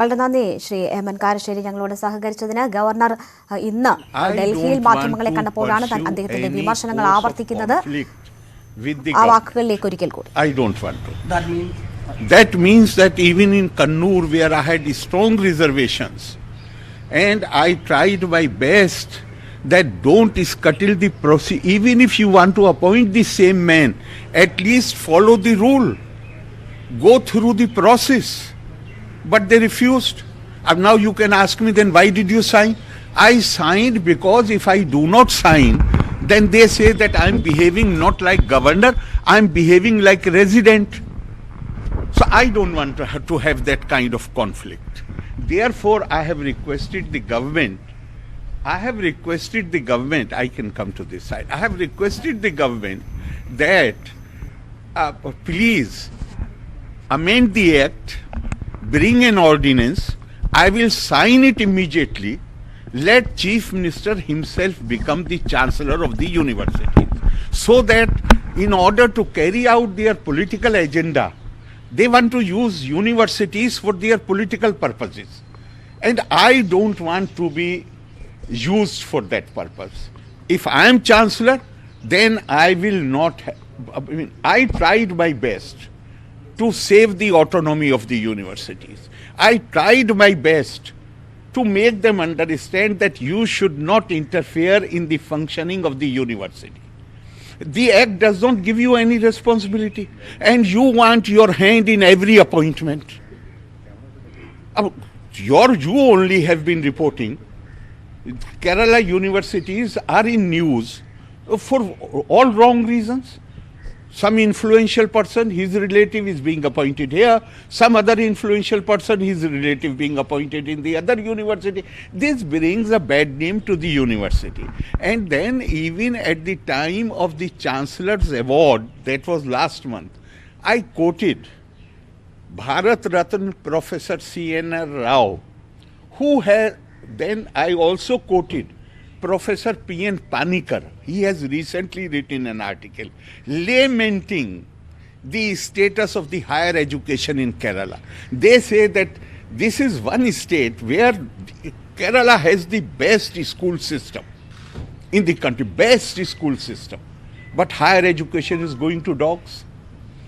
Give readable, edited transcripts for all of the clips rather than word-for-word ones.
വളരെ നന്ദി ശ്രീ എമൻ കാരശ്ശേരി ഞങ്ങളോട് സഹകരിച്ചതിന്. ഗവർണർ ഇന്ന് ഡൽഹിയിൽ മാധ്യമങ്ങളെ കണ്ടപ്പോഴാണ് അദ്ദേഹത്തിന്റെ വിമർശനങ്ങൾ ആവർത്തിക്കുന്നത്. ആ വാക്കുകളിലേക്ക് ഒരിക്കൽ കൂടി. That means that even in Kannur, where I had strong reservations, and I tried my best that don't scuttle the process. Even if you want to appoint the same man, at least follow the rule. Go through the process. But they refused. And now you can ask me, then why did you sign? I signed because if I do not sign, then they say that I am behaving not like governor, I am behaving like resident. So I don't want to have that kind of conflict. Therefore, I have requested the government, I can come to this side. I have requested the government that please amend the act, bring an ordinance, I will sign it immediately. Let Chief Minister himself become the Chancellor of the university, so that in order to carry out their political agenda, they want to use universities for their political purposes. And I don't want to be used for that purpose. If I am Chancellor, then I will not I tried my best to save the autonomy of the universities. I tried my best to make them understand that you should not interfere in the functioning of the university. The act does not give you any responsibility, and you want your hand in every appointment. You only have been reporting Kerala universities are in news for all wrong reasons. Some influential person, his relative is being appointed here. Some other influential person, his relative being appointed in the other university. This brings a bad name to the university. And then even at the time of the Chancellor's award, that was last month, I quoted Bharat Ratna Professor C.N.R. Rao, who had, then I also quoted Professor P.N. Panikkar. He has recently written an article lamenting the status of the higher education in Kerala. They say that this is one state where Kerala has the best school system in the country, best school system. But higher education is going to dogs.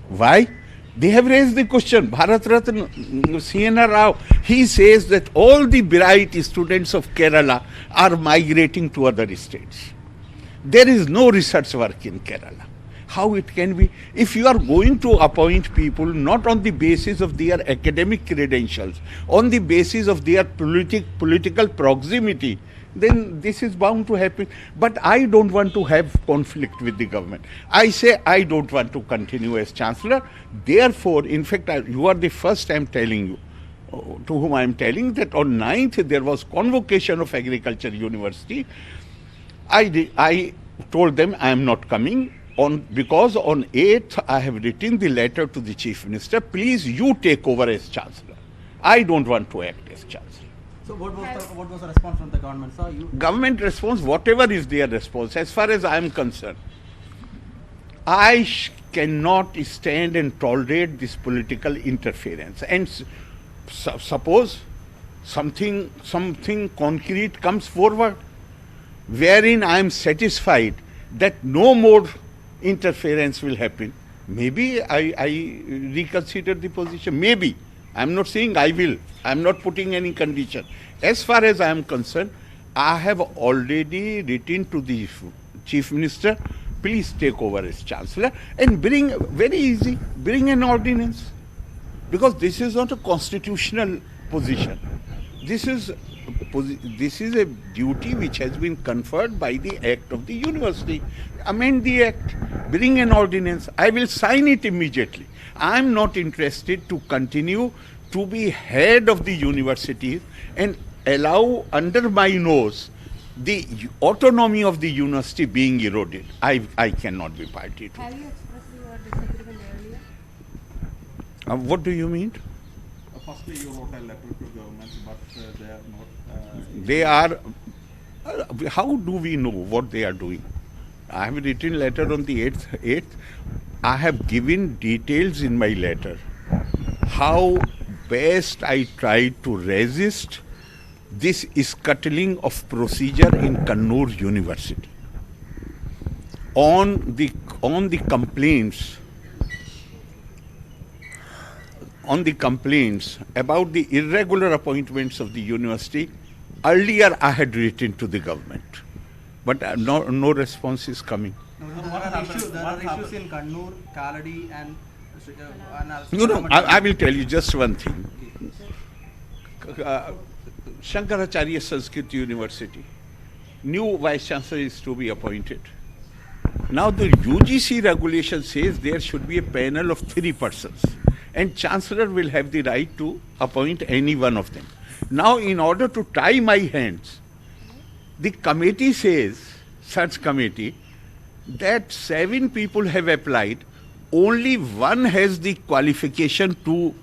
Why? They have raised the question. Bharat Ratna C.N.R. Rao, he says that all the bright students of Kerala are migrating to other states. There is no research work in Kerala. How it can be? If you are going to appoint people not on the basis of their academic credentials, on the basis of their political proximity, then this is bound to happen. But I don't want to have conflict with the government. I say I don't want to continue as Chancellor. Therefore, in fact, you are the first I am telling you, to whom I am telling that on 9th there was convocation of Agriculture University. I told them I am not coming because on 8th I have written the letter to the Chief Minister. Please, you take over as Chancellor. I don't want to act as Chancellor. So what was the response from the government, sir? Government response, whatever is their response, as far as I am concerned, I cannot stand and tolerate this political interference. And suppose something concrete comes forward, wherein I am satisfied that no more interference will happen, maybe I reconsider the position. Maybe. I am not saying I will. I am not putting any condition. As far as I am concerned, I have already written to the Chief Minister, please take over as Chancellor and bring, very easy, bring an ordinance. Because this is not a constitutional position. This is a duty which has been conferred by the act of the university. Amend the act, bring an ordinance. I will sign it immediately. I am not interested to continue to be head of the university and allow under my nose the autonomy of the university being eroded. I cannot be party to. Have you expressed your disagreement earlier? What do you mean? Firstly, you wrote a letter to government, but they are not. They are. How do we know what they are doing? I have written letter on the 8th. I have given details in my letter how best I tried to resist this scuttling of procedure in Kannur University. On the complaints about the irregular appointments of the university, earlier I had written to the government, but no response is coming. There are issues in Kannur, Kaladi and I will tell you just one thing. Shankaracharya Sanskrit University, new vice chancellor is to be appointed. Now the UGC regulation says there should be a panel of 3 persons and chancellor will have the right to appoint any one of them. Now in order to tie my hands, the committee says, search committee, that 7 people have applied, only one has the qualification to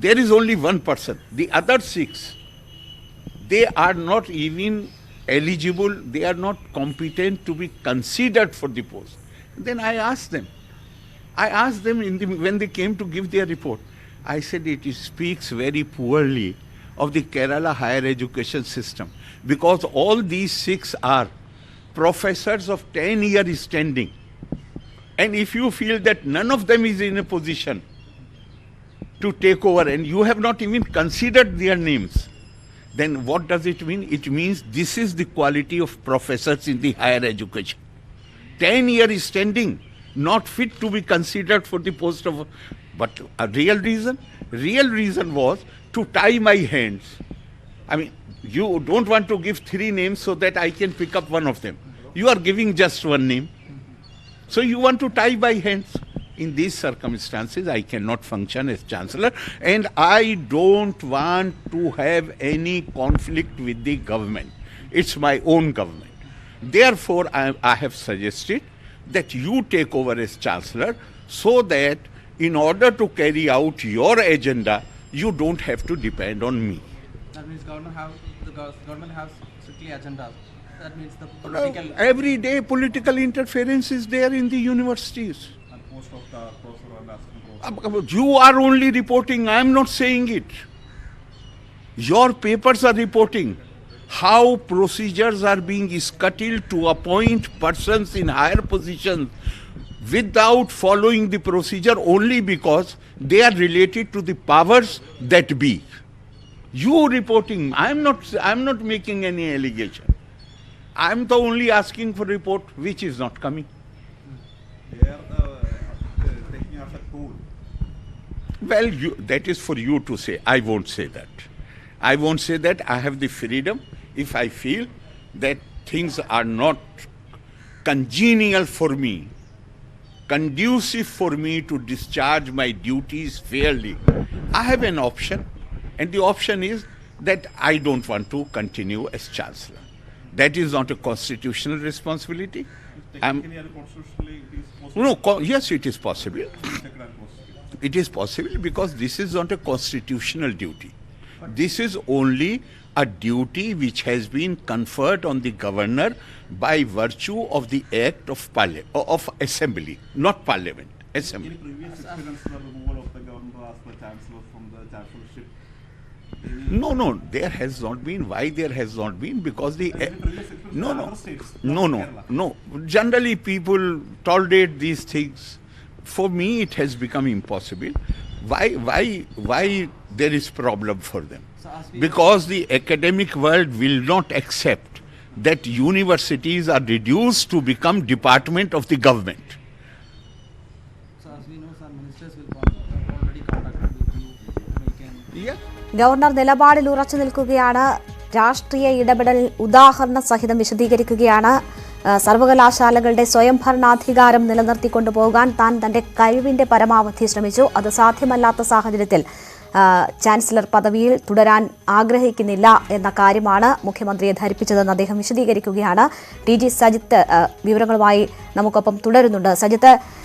there is only one person. The other 6, they are not even eligible, they are not competent to be considered for the post. Then I asked them when they came to give their report, I said it speaks very poorly of the Kerala higher education system, because all these 6 are professors of 10-year standing. And if you feel that none of them is in a position to take over and you have not even considered their names, then what does it mean? It means this is the quality of professors in the higher education. 10-year standing, not fit to be considered for the post of... But a real reason was to tie my hands. I mean, you don't want to give 3 names so that I can pick up one of them. You are giving just one name. So you want to tie my hands. In these circumstances, I cannot function as chancellor, and I don't want to have any conflict with the government. It's my own government. Therefore, I have suggested that you take over as chancellor, so that in order to carry out your agenda, you don't have to depend on me. That means government has strictly agendas. That means the political... Every day political interference is there in the universities. And post of the professor and assistant professor. You are only reporting, I am not saying it. Your papers are reporting how procedures are being scuttled to appoint persons in higher positions without following the procedure, only because they are related to the powers that be. You reporting, I am not making any allegation. I am the only asking for report which is not coming. They are taking as a tool. Well, that is for you to say. I won't say that. I won't say that. I have the freedom. If I feel that things are not congenial for me, conducive for me to discharge my duties fairly, I have an option. And the option is that I don't want to continue as chancellor. That is not a constitutional responsibility. Technically and constitutionally, it is possible. Yes, it is possible. It is possible because this is not a constitutional duty. This is only a duty which has been conferred on the governor by virtue of the act of assembly, not parliament, assembly. In previous experience, the removal of the governor as the chancellor from the chancellorship. No, there has not been. Why there has not been? Because the no. Generally, people tolerate these things. For me, it has become impossible. Why there is problem for them? Because the academic world will not accept that universities are reduced to become department of the government. So as we know, some ministers will already contacted with you. Yeah. Governor നിലപാടിൽ ഉറച്ചു നിൽക്കുകയാണ്. രാഷ്ട്രീയ ഇടപെടൽ ഉദാഹരണ സഹിതം വിശദീകരിക്കുകയാണ്. സർവകലാശാലകളുടെ സ്വയംഭരണാധികാരം നിലനിർത്തിക്കൊണ്ടുപോകാൻ താൻ തന്റെ കഴിവിന്റെ പരമാവധി ശ്രമിച്ചു. അത് സാധ്യമല്ലാത്ത സാഹചര്യത്തിൽ ചാൻസലർ പദവിയിൽ തുടരാൻ ആഗ്രഹിക്കുന്നില്ല എന്ന കാര്യമാണ് മുഖ്യമന്ത്രിയെ ധരിപ്പിച്ചതെന്ന് അദ്ദേഹം വിശദീകരിക്കുകയാണ്. ടി ജി സജിത്ത് വിവരങ്ങളുമായി നമുക്കൊപ്പം തുടരുന്നുണ്ട്. സജിത്ത്,